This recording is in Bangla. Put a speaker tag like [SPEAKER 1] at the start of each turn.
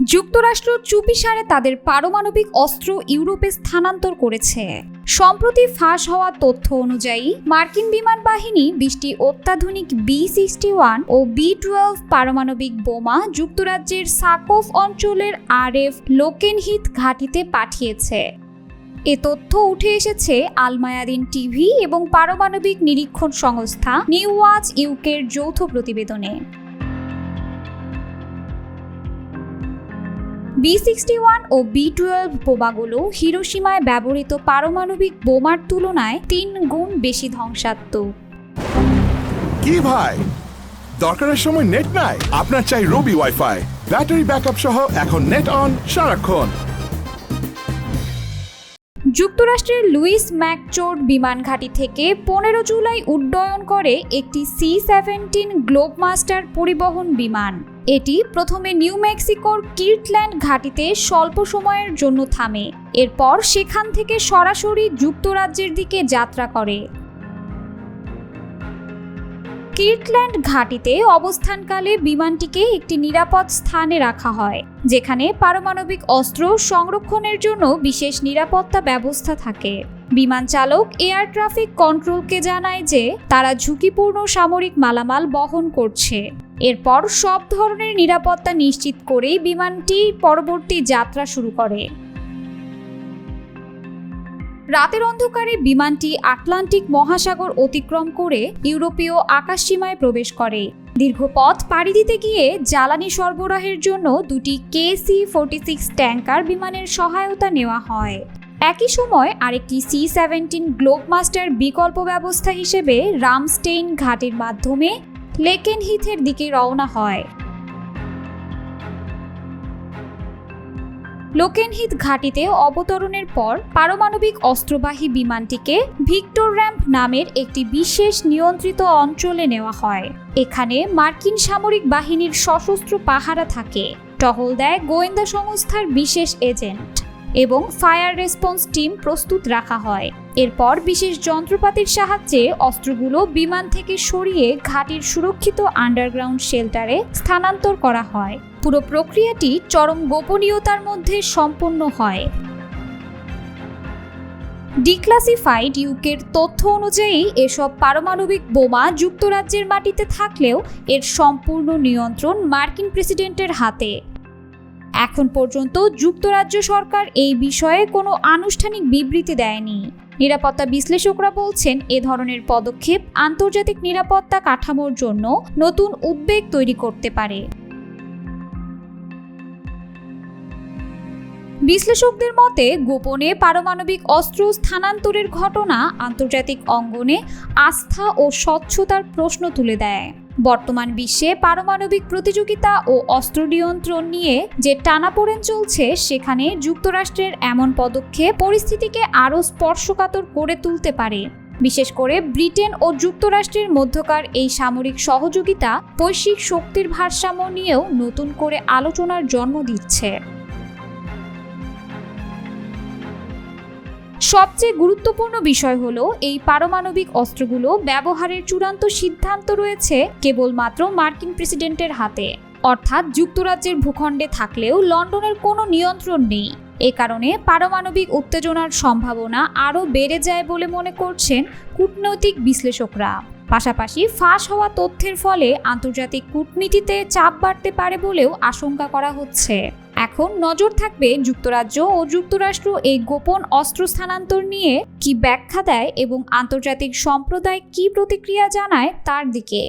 [SPEAKER 1] যুক্তরাষ্ট্র চুপিসারে তাদের পারমাণবিক অস্ত্র ইউরোপে স্থানান্তর করেছে। সম্প্রতি ফাঁস হওয়া তথ্য অনুযায়ী মার্কিন বিমান বাহিনী 20টি অত্যাধুনিক B-61 ও B-12 পারমাণবিক বোমা যুক্তরাজ্যের সাকোভ অঞ্চলের RF লোকেনহিথ ঘাঁটিতে পাঠিয়েছে। এ তথ্য উঠে এসেছে আল মায়াদিন টিভি এবং পারমাণবিক নিরীক্ষণ সংস্থা নিউ ওয়াচ ইউকের যৌথ প্রতিবেদনে। B-61 ও B-12 বোমাগুলো হিরোশিমায় ব্যবহৃত পারমাণবিক বোমার তুলনায় 3 গুণ বেশি ধ্বংসাত্মক।
[SPEAKER 2] কি ভাই, দরকারের সময় নেট নাই? আপনার চাই রবি ওয়াইফাই, ব্যাটারি ব্যাকআপ সহ এখন নেট অন সারাক্ষণ।
[SPEAKER 1] যুক্তরাষ্ট্রের লুইস ম্যাকচোর্ড বিমান ঘাঁটি থেকে 15 জুলাই উড্ডয়ন করে একটি C-17 গ্লোবমাস্টার পরিবহন বিমান। এটি প্রথমে নিউ মেক্সিকোর কির্টল্যান্ড ঘাঁটিতে স্বল্প সময়ের জন্য থামে, এরপর সেখান থেকে সরাসরি যুক্তরাজ্যের দিকে যাত্রা করে। কির্টল্যান্ড ঘাঁটিতে অবস্থানকালে বিমানটিকে একটি নিরাপদ স্থানে রাখা হয়, যেখানে পারমাণবিক অস্ত্র সংরক্ষণের জন্য বিশেষ নিরাপত্তা ব্যবস্থা থাকে। বিমান চালক এয়ার ট্রাফিক কন্ট্রোলকে জানায় যে তারা ঝুঁকিপূর্ণ সামরিক মালামাল বহন করছে। এরপর সব ধরনের নিরাপত্তা নিশ্চিত করেই বিমানটি পরবর্তী যাত্রা শুরু করে। রাতের অন্ধকারে বিমানটি আটলান্টিক মহাসাগর অতিক্রম করে ইউরোপীয় আকাশসীমায় প্রবেশ করে। দীর্ঘ পথ পাড়ি দিতে গিয়ে জ্বালানি সরবরাহের জন্য 2টি KC-46 ট্যাঙ্কার বিমানের সহায়তা নেওয়া হয়। একই সময় আরেকটি C-17 গ্লোবমাস্টার বিকল্প ব্যবস্থা হিসেবে রামস্টেইন ঘাটির মাধ্যমে লেকেনহিথের দিকে রওনা হয়। লোকেনহিথ ঘাঁটিতে অবতরণের পর পারমাণবিক অস্ত্রবাহী বিমানটিকে ভিক্টর র্যাম্প নামের একটি বিশেষ নিয়ন্ত্রিত অঞ্চলে নেওয়া হয়। এখানে মার্কিন সামরিক বাহিনীর সশস্ত্র পাহারা থাকে, টহল দেয় গোয়েন্দা সংস্থার বিশেষ এজেন্ট এবং ফায়ার রেসপন্স টিম প্রস্তুত রাখা হয়। এরপর বিশেষ যন্ত্রপাতির সাহায্যে অস্ত্রগুলো বিমান থেকে সরিয়ে ঘাঁটির সুরক্ষিত আন্ডারগ্রাউন্ড শেল্টারে স্থানান্তর করা হয়। পুরো প্রক্রিয়াটি চরম গোপনীয়তার মধ্যে সম্পন্ন হয়। ডিক্লাসিফাইড ইউকের তথ্য অনুযায়ী এসব পারমাণবিক বোমা যুক্তরাজ্যের মাটিতে থাকলেও এর সম্পূর্ণ নিয়ন্ত্রণ মার্কিন প্রেসিডেন্টের হাতে। এখন পর্যন্ত যুক্তরাজ্য সরকার এই বিষয়ে কোনো আনুষ্ঠানিক বিবৃতি দেয়নি। নিরাপত্তা বিশ্লেষকরা বলছেন এ ধরনের পদক্ষেপ আন্তর্জাতিক নিরাপত্তা কাঠামোর জন্য নতুন উদ্বেগ তৈরি করতে পারে। বিশ্লেষকদের মতে গোপনে পারমাণবিক অস্ত্র স্থানান্তরের ঘটনা আন্তর্জাতিক অঙ্গনে আস্থা ও স্বচ্ছতার প্রশ্ন তুলে দেয়। বর্তমান বিশ্বে পারমাণবিক প্রতিযোগিতা ও অস্ত্র নিয়ন্ত্রণ নিয়ে যে টানাপোড়েন চলছে, সেখানে যুক্তরাষ্ট্রের এমন পদক্ষেপ পরিস্থিতিকে আরও স্পর্শকাতর করে তুলতে পারে। বিশেষ করে ব্রিটেন ও যুক্তরাষ্ট্রের মধ্যকার এই সামরিক সহযোগিতা বৈশ্বিক শক্তির ভারসাম্য নিয়েও নতুন করে আলোচনার জন্ম দিচ্ছে। সবচেয়ে গুরুত্বপূর্ণ বিষয় হলো এই পারমাণবিক অস্ত্রগুলো ব্যবহারের চূড়ান্ত সিদ্ধান্ত রয়েছে কেবলমাত্র মার্কিন প্রেসিডেন্টের হাতে, অর্থাৎ যুক্তরাজ্যের ভূখণ্ডে থাকলেও লন্ডনের কোনো নিয়ন্ত্রণ নেই। এ কারণে পারমাণবিক উত্তেজনার সম্ভাবনা আরও বেড়ে যায় বলে মনে করছেন কূটনৈতিক বিশ্লেষকরা। পাশাপাশি ফাঁস হওয়া তথ্যের ফলে আন্তর্জাতিক কূটনীতিতে চাপ বাড়তে পারে বলেও আশঙ্কা করা হচ্ছে। এখন নজর থাকবে যুক্তরাজ্য ও যুক্তরাষ্ট্র এই গোপন অস্ত্র স্থানান্তর নিয়ে কি ব্যাখ্যা দেয় এবং আন্তর্জাতিক সম্প্রদায় কি প্রতিক্রিয়া জানায় তার দিকে।